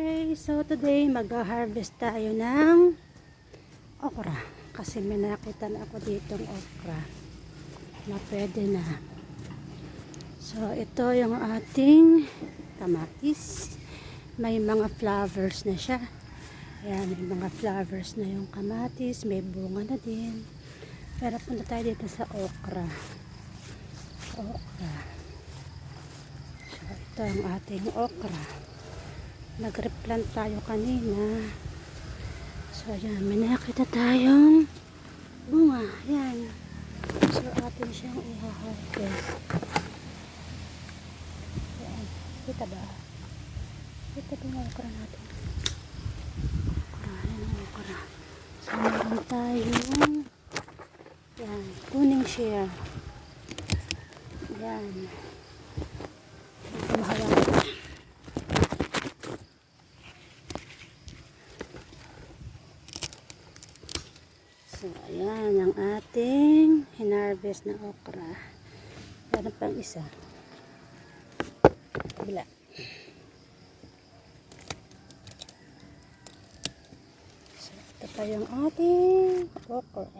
Okay, so today mag-harvest tayo ng okra kasi may nakita na ako ditong okra na pwede na. So ito yung ating kamatis, may mga flowers na siya. Ayan, may mga flowers na yung kamatis, may bunga na din. Pero punta tayo dito sa okra. So ito ang ating okra. Nag-replant tayo kanina. So ayan, may nakita tayong bunga. Ayan. So atin siyang i-harvest. Ayan. Kita ba? Kita ba yung okra natin? Okra. Ayan ang okra. So meron tayong ayan, kuning siya. Ayan. Ito mahawak. So, ayan ang ating hinarvest na okra. Meron pang isa. Kabila. So, ito pa yung ating okra.